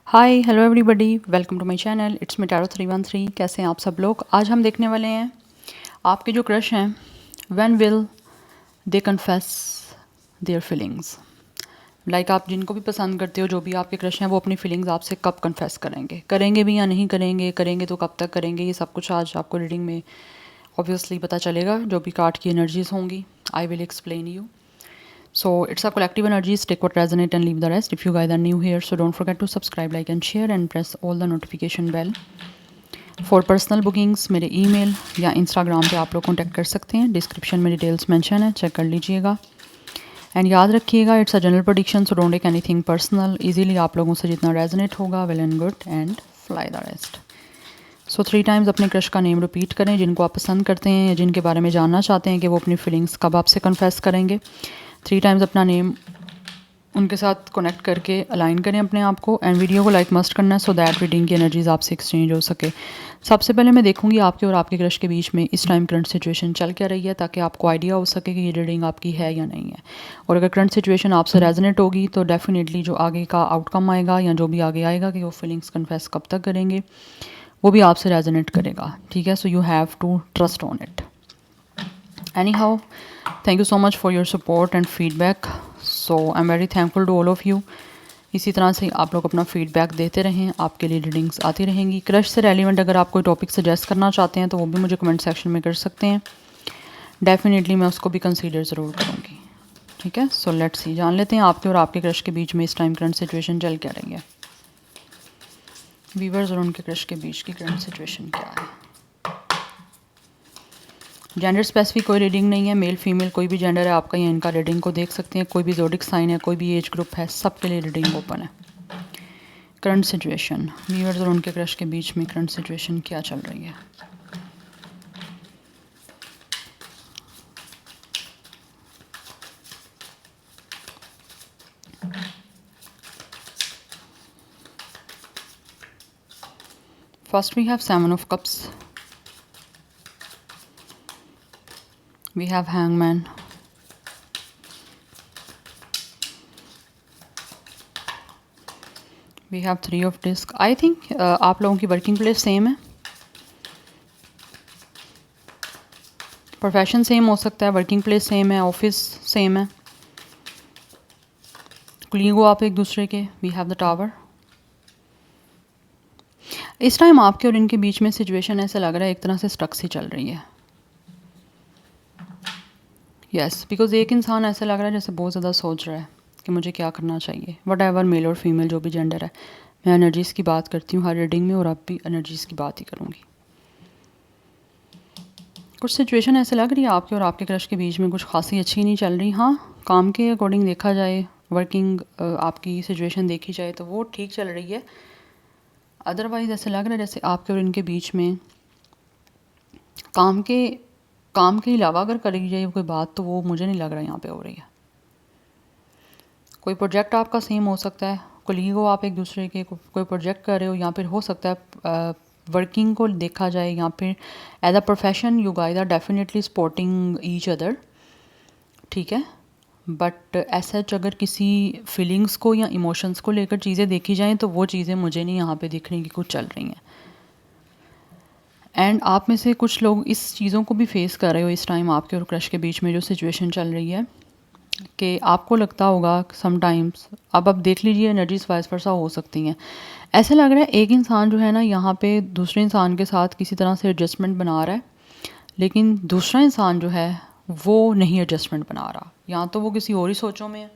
Hi hello everybody, welcome to my channel. It's me tarot 313। कैसे हैं आप सब लोग? आज हम देखने वाले हैं आपके जो क्रश हैं, when will they confess their feelings. Like आप जिनको भी पसंद करते हो, जो भी आपके क्रश हैं, वो अपनी फीलिंग्स आपसे कब कन्फेस करेंगे भी या नहीं करेंगे, करेंगे तो कब तक करेंगे, ये सब कुछ आज आपको रीडिंग में ऑब्वियसली पता चलेगा। जो भी कार्ड की एनर्जीज होंगी, I will explain you. So it's a collective energies. Take what resonate and leave the rest. If you guys are new here, so don't forget to subscribe, like and share and press all the notification bell. For personal bookings मेरे email या Instagram पे आप लोग contact कर सकते हैं. Description में details mention है, चेक कर लीजिएगा. एंड याद रखिएगा, it's a general prediction, so don't take anything personal. Easily आप लोगों से जितना रेजोनेट होगा, well and good, and fly the rest. So 3 times अपने क्रश का नेम रिपीट करें, जिनको आप पसंद करते हैं या जिनके बारे में जानना चाहते हैं कि वो अपनी फीलिंग्स कब आपसे कन्फेस करेंगे. 3 टाइम्स अपना नेम उनके साथ कनेक्ट करके अलाइन करें अपने आप को. एंड वीडियो को लाइक मस्ट करना है, सो दैट रीडिंग की एनर्जीज आपसे एक्सचेंज हो सके. सबसे पहले मैं देखूंगी आपके और आपके क्रश के बीच में इस टाइम करंट सिचुएशन चल क्या रही है, ताकि आपको आइडिया हो सके कि ये रीडिंग आपकी है या नहीं है. और अगर करंट सिचुएशन आपसे रेजोनेट होगी तो डेफिनेटली जो आगे का आउटकम आएगा या जो भी आगे आएगा कि वो फीलिंग्स कन्फेस कब तक करेंगे, वो भी आपसे रेजोनेट करेगा. ठीक है, so you have to trust on it. Anyhow, thank you so much for your support and feedback. So I am very thankful to all of you. इसी तरह से आप लोग अपना फीडबैक देते रहें, आपके लिए रीडिंग्स आती रहेंगी. क्रश से रेलिवेंट अगर आप कोई टॉपिक सजेस्ट करना चाहते हैं तो वो भी मुझे कमेंट सेक्शन में कर सकते हैं. डेफिनेटली मैं उसको भी कंसीडर ज़रूर करूँगी. ठीक है, सो लेट्स सी, जान लेते हैं आपके और आपके क्रश के बीच में इस टाइम करंट सिचुएशन चल क्या रही है. वीवर्स और उनके क्रश के बीच की करंट सिचुएशन क्या है. जेंडर स्पेसिफिक कोई रीडिंग नहीं है, मेल फीमेल कोई भी जेंडर है आपका या इनका रीडिंग को देख सकते हैं. कोई भी ज़ोडिक साइन है, कोई भी एज ग्रुप है, सबके लिए रीडिंग ओपन है. करंट सिचुएशन, व्यूअर्स और उनके क्रश के बीच में करंट सिचुएशन क्या चल रही है. First we have 7 of cups, we have hangman, we have 3 of disc. I think आप लोगों की वर्किंग प्लेस सेम है, प्रोफेशन सेम हो सकता है, वर्किंग प्लेस सेम है, ऑफिस सेम है, कुलीग हो आप एक दूसरे के. We have the tower. इस टाइम आपके और इनके बीच में सिचुएशन ऐसा लग रहा है एक तरह से स्टक सी चल रही है. यस, बिकॉज एक इंसान ऐसा लग रहा है जैसे बहुत ज़्यादा सोच रहा है कि मुझे क्या करना चाहिए. वट एवर मेल और फीमेल जो भी जेंडर है, मैं एनर्जीज़ की बात करती हूँ हर रीडिंग में, और अब भी एनर्जीज़ की बात ही करूँगी. कुछ सिचुएशन ऐसे लग रही है आपके और आपके क्रश के बीच में कुछ खासी अच्छी नहीं चल रही. हाँ, काम के अकॉर्डिंग देखा जाए, वर्किंग आपकी सिचुएशन देखी जाए तो वो ठीक चल रही है. अदरवाइज़ ऐसे लग रहा है जैसे आपके और इनके बीच में काम के अलावा अगर करी जाए कोई बात, तो वो मुझे नहीं लग रहा यहाँ पे हो रही है. कोई प्रोजेक्ट आपका सेम हो सकता है, कोलीग हो आप एक दूसरे के, कोई प्रोजेक्ट कर रहे हो, या फिर हो सकता है वर्किंग को देखा जाए, या फिर as a profession you guys are definitely supporting each other. ठीक है, बट ऐसा अगर किसी फीलिंग्स को या इमोशंस को लेकर चीज़ें देखी जाएँ तो वो चीज़ें मुझे नहीं यहाँ पे दिख रही कि कुछ चल रही हैं. एंड आप में से कुछ लोग इस चीज़ों को भी फेस कर रहे हो इस टाइम आपके और क्रश के बीच में जो सिचुएशन चल रही है, कि आपको लगता होगा समटाइम्स, अब देख लीजिए एनर्जीज वाइस वर्सा हो सकती हैं. ऐसे लग रहा है एक इंसान जो है ना यहाँ पे दूसरे इंसान के साथ किसी तरह से एडजस्टमेंट बना रहा है, लेकिन दूसरा इंसान जो है वो नहीं एडजस्टमेंट बना रहा. या तो वो किसी और ही सोचों में है,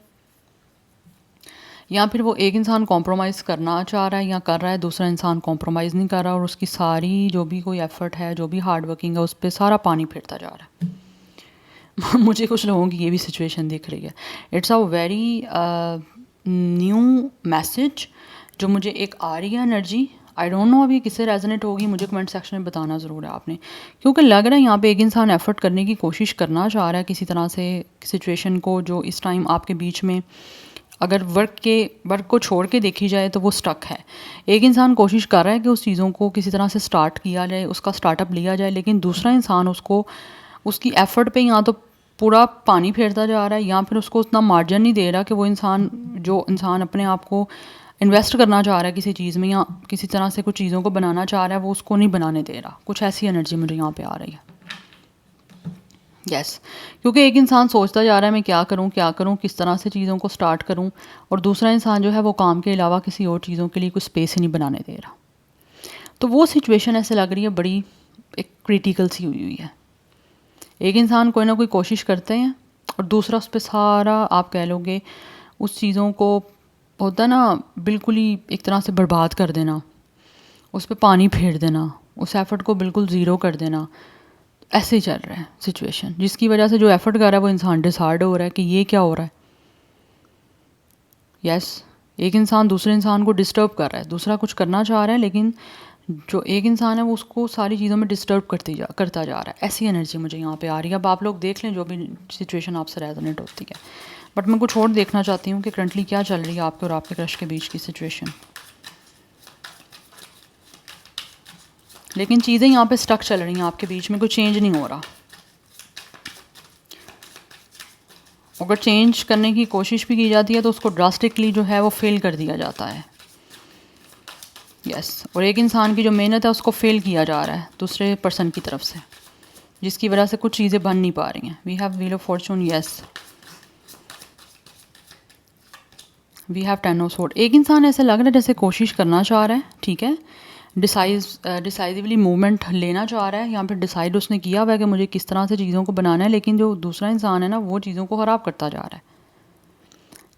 या फिर वो एक इंसान कॉम्प्रोमाइज़ करना चाह रहा है या कर रहा है, दूसरा इंसान कॉम्प्रोमाइज़ नहीं कर रहा, और उसकी सारी जो भी कोई एफ़र्ट है, जो भी हार्ड वर्किंग है, उस पर सारा पानी फिरता जा रहा है. मुझे कुछ लोगों की ये भी सिचुएशन दिख रही है. It's a very new message जो मुझे एक आ रही है एनर्जी. आई डोंट नो अभी किससे रेजोनेट होगी, मुझे कमेंट सेक्शन में बताना ज़रूर है आपने, क्योंकि लग रहा है यहाँ पे एक इंसान एफ़र्ट करने की कोशिश करना चाह रहा है किसी तरह से सिचुएशन को, जो इस टाइम आपके बीच में अगर वर्क को छोड़ के देखी जाए तो वो स्टक है. एक इंसान कोशिश कर रहा है कि उस चीज़ों को किसी तरह से स्टार्ट किया जाए, उसका स्टार्टअप लिया जाए, लेकिन दूसरा इंसान उसको उसकी एफ़र्ट पे या तो पूरा पानी फेरता जा रहा है, या फिर उसको उतना मार्जिन नहीं दे रहा कि वो इंसान जो इंसान अपने आप को इन्वेस्ट करना चाह रहा है किसी चीज़ में या किसी तरह से कुछ चीज़ों को बनाना चाह रहा है, वो उसको नहीं बनाने दे रहा। कुछ ऐसी एनर्जी मुझे यहाँ पे आ रही है। यस क्योंकि एक इंसान सोचता जा रहा है मैं क्या करूँ, किस तरह से चीज़ों को स्टार्ट करूँ, और दूसरा इंसान जो है वो काम के अलावा किसी और चीज़ों के लिए कुछ स्पेस ही नहीं बनाने दे रहा। तो वो सिचुएशन ऐसे लग रही है बड़ी एक क्रिटिकल सी हुई हुई है। एक इंसान कोई ना कोई कोशिश करते हैं और दूसरा उस पर सारा आप कह लोगे उस चीज़ों को होता है ना बिल्कुल ही एक तरह से बर्बाद कर देना, उस पर पानी फेर देना, उस एफ़र्ट को बिल्कुल ज़ीरो कर देना। ऐसे ही चल रहा है सिचुएशन, जिसकी वजह से जो एफ़र्ट कर रहा है वो इंसान डिसहार्ड हो रहा है कि ये क्या हो रहा है। यस एक इंसान दूसरे इंसान को डिस्टर्ब कर रहा है, दूसरा कुछ करना चाह रहा है लेकिन जो एक इंसान है वो उसको सारी चीज़ों में डिस्टर्ब करता जा रहा है। ऐसी एनर्जी मुझे यहाँ पे आ रही है। अब आप लोग देख लें जो भी सिचुएशन आपसे रेजोनेट होती है, बट मैं कुछ और देखना चाहती हूँ कि करंटली क्या चल रही है आपके और आपके क्रश के बीच की सिचुएशन। लेकिन चीज़ें यहाँ पे स्टक चल रही हैं आपके बीच में, कोई चेंज नहीं हो रहा। अगर चेंज करने की कोशिश भी की जाती है तो उसको ड्रास्टिकली जो है वो फेल कर दिया जाता है। यस और एक इंसान की जो मेहनत है उसको फेल किया जा रहा है दूसरे पर्सन की तरफ से, जिसकी वजह से कुछ चीज़ें बन नहीं पा रही हैं। We have wheel of fortune, yes we have ten of sword. एक इंसान ऐसा लग रहा है जैसे कोशिश करना चाह रहा है, ठीक है, डिसाइसिवली मूवमेंट लेना चाह रहा है, यहाँ पे डिसाइड उसने किया हुआ है कि मुझे किस तरह से चीज़ों को बनाना है, लेकिन जो दूसरा इंसान है ना वो चीज़ों को ख़राब करता जा रहा है,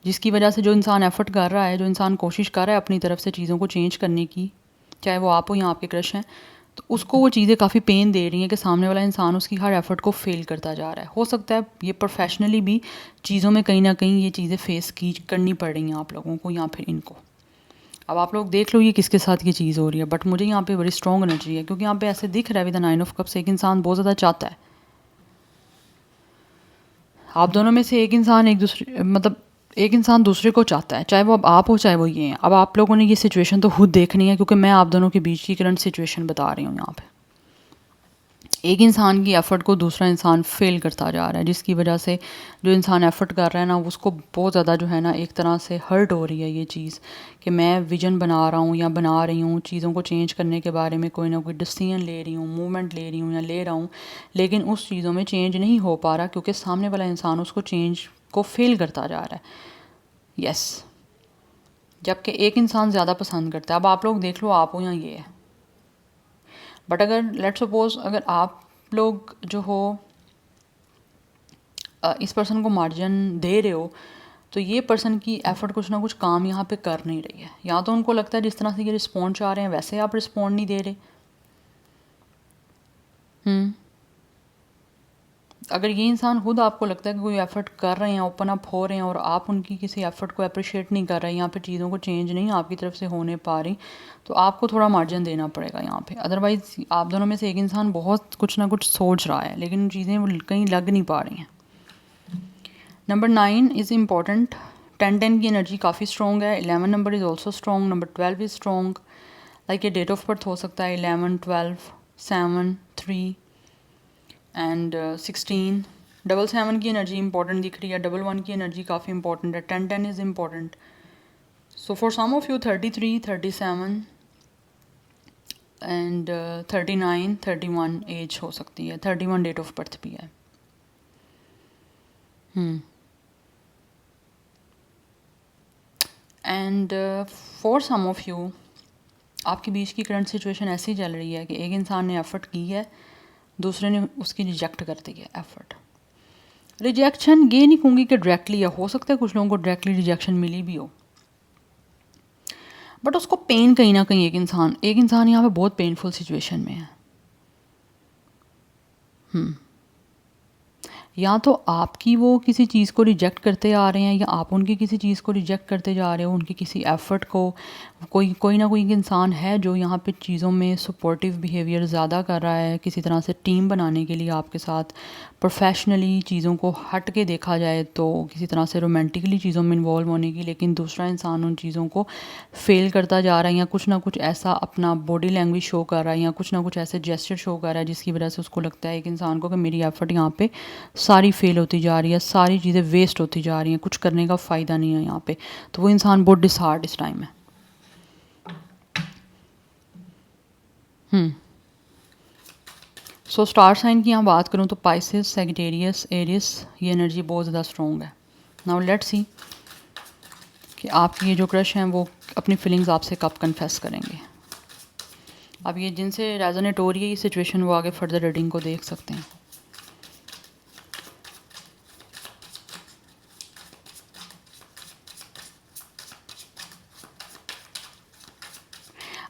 जिसकी वजह से जो इंसान एफर्ट कर रहा है, जो इंसान कोशिश कर रहा है अपनी तरफ से चीज़ों को चेंज करने की, चाहे वो आप हो या आपके क्रश हैं, तो उसको वो चीज़ें काफ़ी पेन दे रही हैं कि सामने वाला इंसान उसकी हर एफर्ट को फेल करता जा रहा है। हो सकता है ये प्रोफेशनली भी चीज़ों में कहीं ना कहीं ये चीज़ें फेस करनी पड़ रही हैं आप लोगों को या फिर इनको। अब आप लोग देख लो ये किसके साथ ये चीज़ हो रही है, बट मुझे यहाँ पे बड़ी स्ट्रॉन्ग एनर्जी है क्योंकि यहाँ पे ऐसे दिख रहा है विद द 9 ऑफ कप्स एक इंसान बहुत ज़्यादा चाहता है। आप दोनों में से एक इंसान एक दूसरे मतलब एक इंसान दूसरे को चाहता है, चाहे वो अब आप हो चाहे वो ये हैं। अब आप लोगों ने ये सिचुएशन तो खुद देखनी है क्योंकि मैं आप दोनों के बीच की करंट सिचुएशन बता रही हूँ। यहाँ पे एक इंसान की एफ़र्ट को दूसरा इंसान फेल करता जा रहा है, जिसकी वजह से जो इंसान एफ़र्ट कर रहा है ना उसको बहुत ज़्यादा जो है ना एक तरह से हर्ट हो रही है ये चीज़ कि मैं विजन बना रहा हूँ या बना रही हूँ चीज़ों को चेंज करने के बारे में, कोई ना कोई डिसीजन ले रही हूँ, मूवमेंट ले रही हूँ या ले रहा हूँ, लेकिन उस चीज़ों में चेंज नहीं हो पा रहा क्योंकि सामने वाला इंसान उसको चेंज को फेल करता जा रहा है। यस जबकि एक इंसान ज़्यादा पसंद करता है। अब आप लोग देख लो आप हो या ये है, बट अगर लेट सपोज अगर आप लोग जो हो इस पर्सन को मार्जिन दे रहे हो तो ये पर्सन की एफ़र्ट कुछ ना कुछ काम यहाँ पे कर नहीं रही है, या तो उनको लगता है जिस तरह से ये रिस्पॉन्ड चाह रहे हैं वैसे आप रिस्पॉन्ड नहीं दे रहे। अगर ये इंसान खुद आपको लगता है कि कोई एफ़र्ट कर रहे हैं, ओपन अप हो रहे हैं और आप उनकी किसी एफ़र्ट को अप्रिशिएट नहीं कर रहे हैं, यहाँ पे चीज़ों को चेंज नहीं आपकी तरफ से होने पा रही, तो आपको थोड़ा मार्जिन देना पड़ेगा यहाँ पे। अदरवाइज़ आप दोनों में से एक इंसान बहुत कुछ ना कुछ सोच रहा है लेकिन चीज़ें कहीं लग नहीं पा रही हैं। Number 9 is important. 10 की एनर्जी काफ़ी स्ट्रॉन्ग है। 11 number is also strong. Number 12 is strong. Like ये डेट ऑफ बर्थ हो सकता है 11, 12, 7, 3 एंड 16। 7 की एनर्जी इंपॉर्टेंट दिख रही है। 1 की एनर्जी काफ़ी इंपॉर्टेंट है। 10 is important. So for some of you 33, 37 and 39, 31 age हो सकती है। 31 डेट ऑफ बर्थ भी है। And for some of you आपके बीच की करंट सिचुएशन ऐसी चल रही है कि एक इंसान ने एफ़र्ट की है, दूसरे ने उसकी रिजेक्ट कर दी है एफ़र्ट। रिजेक्शन ये नहीं कहूँगी कि डायरेक्टली है, हो सकता है कुछ लोगों को डायरेक्टली रिजेक्शन मिली भी हो, बट उसको पेन कहीं ना कहीं एक इंसान यहाँ पे बहुत पेनफुल सिचुएशन में है। या तो आपकी वो किसी चीज़ को रिजेक्ट करते आ रहे हैं या आप उनकी किसी चीज़ को रिजेक्ट करते जा रहे हो, उनकी किसी एफ़र्ट को। कोई ना कोई इंसान है जो यहाँ पे चीज़ों में सपोर्टिव बिहेवियर ज़्यादा कर रहा है, किसी तरह से टीम बनाने के लिए आपके साथ प्रोफेशनली चीज़ों को हट के देखा जाए तो किसी तरह से रोमांटिकली चीज़ों में इन्वॉल्व होने की, लेकिन दूसरा इंसान उन चीज़ों को फेल करता जा रहा है या कुछ ना कुछ ऐसा अपना बॉडी लैंग्वेज शो कर रहा है या कुछ ना कुछ ऐसे जेस्चर शो कर रहा है जिसकी वजह से उसको लगता है एक इंसान को कि मेरी एफ़र्ट यहाँ पे सारी फेल होती जा रही है, सारी चीज़ें वेस्ट होती जा रही हैं, कुछ करने का फ़ायदा नहीं है यहाँ पे। तो वो इंसान बहुत डिसहार्ड इस टाइम है। सो स्टार साइन की यहाँ बात करूँ तो पाइसेस, सैजिटेरियस, एरियस, ये एनर्जी बहुत ज़्यादा स्ट्रॉन्ग है। नाउ लेट्स सी कि आपकी ये जो क्रश हैं वो अपनी फीलिंग्स आपसे कब कन्फेस करेंगे। अब ये जिनसे रेजोनेट हो रही है ये सिचुएशन, वो आगे फर्दर रीडिंग को देख सकते हैं।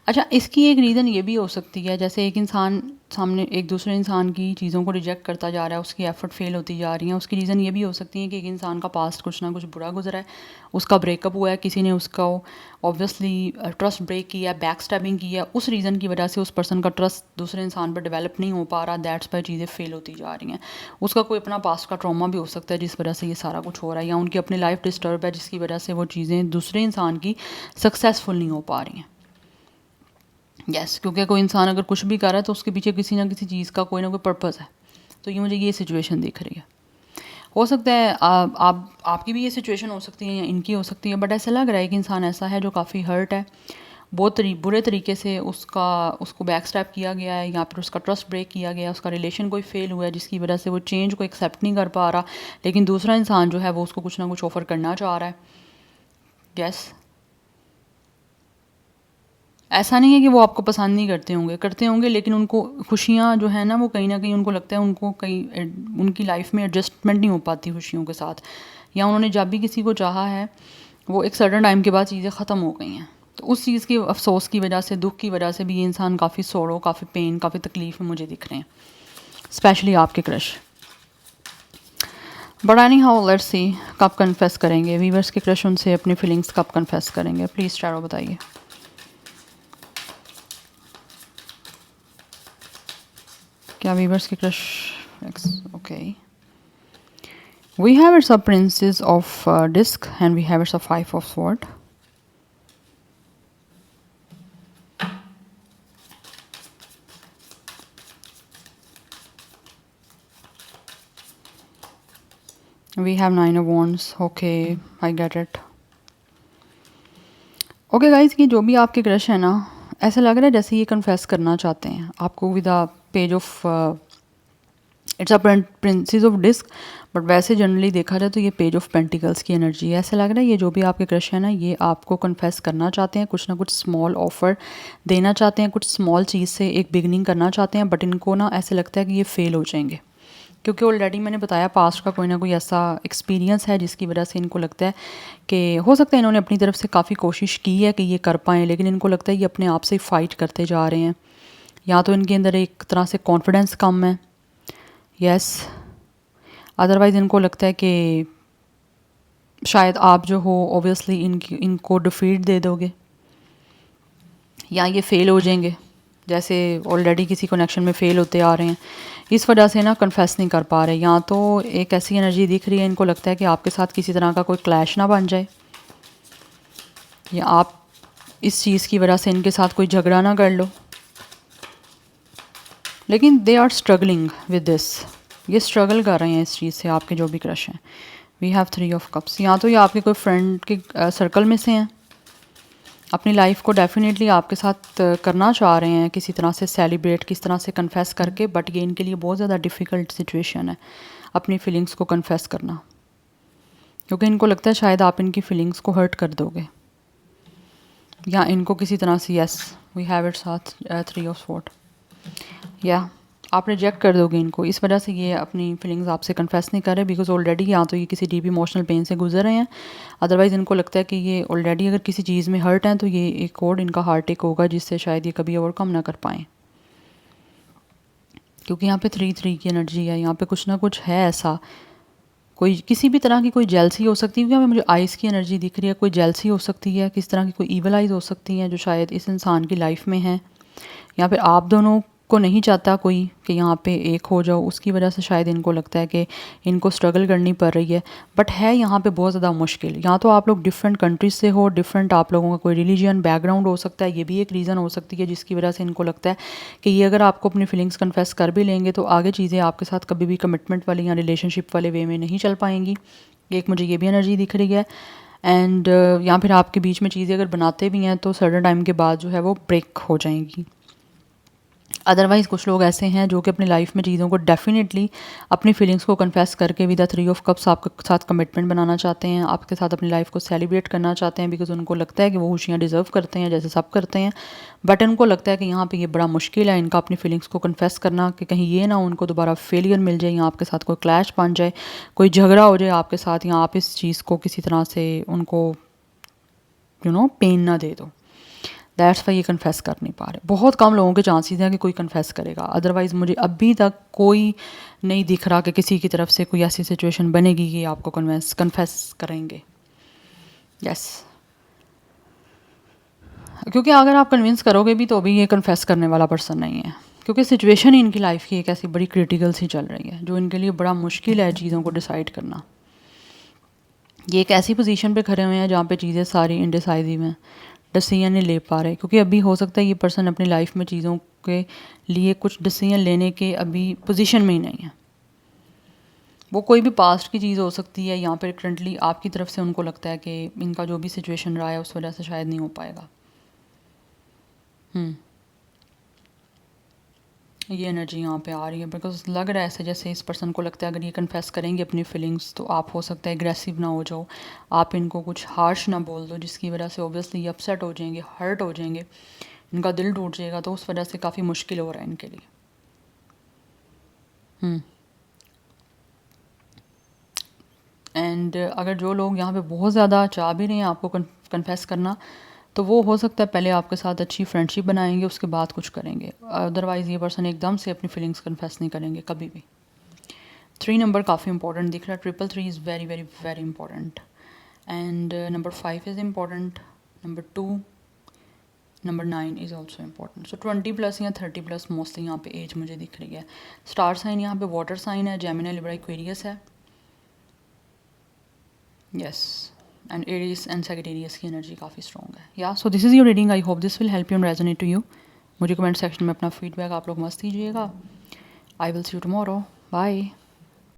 अच्छा, इसकी एक रीज़न ये भी हो सकती है, जैसे एक इंसान सामने एक दूसरे इंसान की चीज़ों को रिजेक्ट करता जा रहा है, उसकी एफर्ट फेल होती जा रही हैं, उसकी रीज़न ये भी हो सकती है कि एक इंसान का पास्ट कुछ ना कुछ बुरा गुजरा है, उसका ब्रेकअप हुआ है, किसी ने उसका ऑब्वियसली ट्रस्ट ब्रेक किया, बैक स्टैबिंग की है, उस रीज़न की वजह से उस पर्सन का ट्रस्ट दूसरे इंसान पर डेवलप नहीं हो पा रहा, दैट्स पर चीज़ें फेल होती जा रही हैं। उसका कोई अपना पास्ट का ट्रॉमा भी हो सकता है जिस वजह से ये सारा कुछ हो रहा है, या उनकी अपनी लाइफ डिस्टर्ब है जिसकी वजह से वो चीज़ें दूसरे इंसान की सक्सेसफुल नहीं हो पा रही हैं। यस, क्योंकि कोई इंसान अगर कुछ भी कर रहा है तो उसके पीछे किसी ना किसी चीज़ का कोई ना कोई पर्पज़ है। तो ये मुझे ये सिचुएशन दिख रही है। हो सकता है आपकी भी ये सिचुएशन हो सकती है या इनकी हो सकती है, बट ऐसा लग रहा है कि इंसान ऐसा है जो काफ़ी हर्ट है, बहुत बुरे तरीके से उसको बैक स्टैप किया गया है, या फिर उसका ट्रस्ट ब्रेक किया गया है, उसका रिलेशन कोई फेल हुआ है जिसकी वजह से वो चेंज को एक्सेप्ट नहीं कर पा रहा, लेकिन दूसरा इंसान जो है वो उसको कुछ ना कुछ ऑफ़र करना चाह रहा है। यस, ऐसा नहीं है कि वो आपको पसंद नहीं करते होंगे, लेकिन उनको खुशियाँ जो है ना वो कहीं ना कहीं उनको लगता है उनको कहीं उनकी लाइफ में एडजस्टमेंट नहीं हो पाती खुशियों के साथ, या उन्होंने जब भी किसी को चाहा है वो एक सर्टेन टाइम के बाद चीज़ें ख़त्म हो गई हैं, तो उस चीज़ की अफसोस की वजह से, दुख की वजह से भी ये इंसान काफ़ी सोड़ो, काफ़ी पेन, काफ़ी तकलीफ में मुझे दिख रहे हैं, स्पेशली आपके crush. But any how let's see कब कन्फेस करेंगे वीवर्स के क्रश, उनसे अपनी फीलिंग्स कब कन्फेस करेंगे, प्लीज़ टैरो बताइए। क्या वीवर्स के crush? Okay, we have it's a princess of disc and we have it's a 5 of sword. We have 9 of wands. Okay, I get it. Okay guys, कि जो भी आपके crush है ना, ऐसा लग रहा है जैसे ये कन्फेस करना चाहते हैं आपको with a page of it's a princess of disc, but वैसे जनरली देखा जाए तो ये पेज ऑफ पेंटिकल्स की एनर्जी है। ऐसा लग रहा है ये जो भी आपके क्रश है ना, ये आपको कन्फेस करना चाहते हैं, कुछ ना कुछ स्मॉल ऑफर देना चाहते हैं, कुछ स्मॉल चीज़ से एक बिगनिंग करना चाहते हैं, बट इनको ना ऐसे लगता है कि ये फेल हो जाएंगे, क्योंकि ऑलरेडी मैंने बताया पास्ट का कोई ना कोई ऐसा एक्सपीरियंस है जिसकी वजह से इनको लगता है कि हो सकता है इन्होंने अपनी तरफ से काफ़ी कोशिश की है कि ये कर पाएँ, लेकिन इनको लगता है ये अपने आप से फ़ाइट करते जा रहे हैं, या तो इनके अंदर एक तरह से कॉन्फिडेंस कम है। यस, अदरवाइज़ इनको लगता है कि शायद आप जो हो ऑब्वियसली इनको डिफीट दे दोगे, या ये फ़ेल हो जाएंगे, जैसे ऑलरेडी किसी कनेक्शन में फ़ेल होते आ रहे हैं, इस वजह से ना कन्फेस नहीं कर पा रहे। या तो एक ऐसी एनर्जी दिख रही है, इनको लगता है कि आपके साथ किसी तरह का कोई क्लैश ना बन जाए, या आप इस चीज़ की वजह से इनके साथ कोई झगड़ा ना कर लो, लेकिन they are struggling with this, ये स्ट्रगल कर रहे हैं इस चीज़ से आपके जो भी क्रश हैं। वी हैव 3 ऑफ कप्स, या तो ये आपके कोई फ्रेंड के सर्कल में से हैं, अपनी लाइफ को डेफिनेटली आपके साथ करना चाह रहे हैं किसी तरह से सेलिब्रेट, किस तरह से कन्फेस करके, बट ये इनके लिए बहुत ज़्यादा डिफ़िकल्ट सिचुएशन है अपनी फीलिंग्स को कन्फेस करना, क्योंकि इनको लगता है शायद आप इनकी फीलिंग्स को हर्ट कर दोगे, या इनको किसी तरह से, यस वी हैव इट साथ 3 ऑफ स्वॉर्ड, या आप रिजेक्ट कर दोगे इनको, इस वजह से ये अपनी फीलिंग्स आपसे कन्फेस नहीं कर रहे, बिकॉज ऑलरेडी या तो ये किसी डीप इमोशनल पेन से गुजर रहे हैं, अदरवाइज़ इनको लगता है कि ये ऑलरेडी अगर किसी चीज़ में हर्ट हैं तो ये एक और इनका हार्ट टेक होगा जिससे शायद ये कभी ओवरकम ना कर पाएँ, क्योंकि यहाँ पे 3-3 की एनर्जी है, यहाँ पे कुछ ना कुछ है ऐसा, कोई किसी भी तरह की कोई जेलसी हो सकती है, क्योंकि मुझे आइज़ की एनर्जी दिख रही है, कोई जेलसी हो सकती है, किस तरह की कोई ईवल आइज़ हो सकती हैं जो शायद इस इंसान की लाइफ में है, या फिर आप दोनों को नहीं चाहता कोई कि यहाँ पे एक हो जाओ, उसकी वजह से शायद इनको लगता है कि इनको स्ट्रगल करनी पड़ रही है, बट है यहाँ पे बहुत ज़्यादा मुश्किल। या तो आप लोग डिफरेंट कंट्रीज से हो, डिफरेंट आप लोगों का कोई रिलीजन बैकग्राउंड हो सकता है, ये भी एक रीज़न हो सकती है जिसकी वजह से इनको लगता है कि ये अगर आपको अपनी फीलिंग्स कन्फेस कर भी लेंगे तो आगे चीज़ें आपके साथ कभी भी कमिटमेंट वाली या रिलेशनशिप वाले वे में नहीं चल पाएंगी। एक मुझे ये भी एनर्जी दिख रही है, एंड या फिर आपके बीच में चीज़ें अगर बनाते भी हैं तो सर्टेन टाइम के बाद जो है वो ब्रेक हो जाएंगी। अदरवाइज़ कुछ लोग ऐसे हैं जो कि अपनी लाइफ में चीज़ों को डेफिनेटली अपनी फीलिंग्स को कन्फेस करके विद द 3 ऑफ कप्स आपके साथ कमिटमेंट बनाना चाहते हैं, आपके साथ अपनी लाइफ को सेलिब्रेट करना चाहते हैं, बिकॉज उनको लगता है कि वो खुशियाँ डिज़र्व करते हैं जैसे सब करते हैं। बट उनको लगता है कि यहाँ पे ये बड़ा मुश्किल है इनका अपनी फीलिंग्स को कन्फेस करना, कि कहीं ये ना उनको दोबारा फेलियर मिल जाए या आपके साथ कोई क्लैश बन जाए, कोई झगड़ा हो जाए आपके साथ, या आप इस चीज़ को किसी तरह से उनको पेन ना दे दो। दैट्स वाई ये कन्फेस कर नहीं पा रहे। बहुत कम लोगों के चांसेस हैं कि कोई कन्फेस करेगा, अदरवाइज़ मुझे अभी तक कोई नहीं दिख रहा कि किसी की तरफ से कोई ऐसी सिचुएशन बनेगी कि आपको कन्फेस करेंगे। यस क्योंकि अगर आप कन्विंस करोगे भी तो भी ये कन्फेस करने वाला पर्सन नहीं है, क्योंकि सिचुएशन ही इनकी लाइफ की एक ऐसी बड़ी क्रिटिकल सी चल रही है जो इनके लिए बड़ा मुश्किल है चीज़ों को डिसाइड करना। ये एक ऐसी पोजीशन पे खड़े हुए हैं जहाँ पे चीज़ें सारी इनडिसाइसिव हैं, डिसीजन नहीं ले पा रहे, क्योंकि अभी हो सकता है ये पर्सन अपनी लाइफ में चीज़ों के लिए कुछ डिसीजन लेने के अभी पोजीशन में ही नहीं है। वो कोई भी पास्ट की चीज़ हो सकती है, यहाँ पर करंटली आपकी तरफ से उनको लगता है कि इनका जो भी सिचुएशन रहा है उस वजह से शायद नहीं हो पाएगा। ये एनर्जी यहाँ पे आ रही है, बिकॉज लग रहा है ऐसे जैसे इस पर्सन को लगता है अगर ये कन्फेस करेंगे अपनी फीलिंग्स तो आप हो सकता है एग्रेसिव ना हो जाओ, आप इनको कुछ हार्श ना बोल दो जिसकी वजह से ओबियसली ये अपसेट हो जाएंगे, हर्ट हो जाएंगे, इनका दिल टूट जाएगा, तो उस वजह से काफ़ी मुश्किल हो रहा है इनके लिए। एंड अगर जो लोग यहाँ पे बहुत ज़्यादा चाह भी रहे हैं आपको कन्फेस करना, तो वो हो सकता है पहले आपके साथ अच्छी फ्रेंडशिप बनाएंगे, उसके बाद कुछ करेंगे, अदरवाइज़ ये पर्सन एकदम से अपनी फीलिंग्स कन्फेस नहीं करेंगे कभी भी। 3 नंबर काफ़ी इंपॉर्टेंट दिख रहा है, 333 is very very very important, and number 5 is important, number 2, number 9 is also important. So 20+ या 30+ मोस्टली यहाँ पे एज मुझे दिख रही है। स्टार साइन यहाँ पे वाटर साइन है, जेमिनी, लिब्रा, एक्वेरियस है, yes, and Aries and Sagittarius की एनर्जी काफ़ी स्ट्रॉन्ग है। या so this is your reading, I hope this will help you and resonate to you. मुझे कमेंट सेक्शन में अपना फीडबैक आप लोग मस्त दीजिएगा। I will see you tomorrow, bye.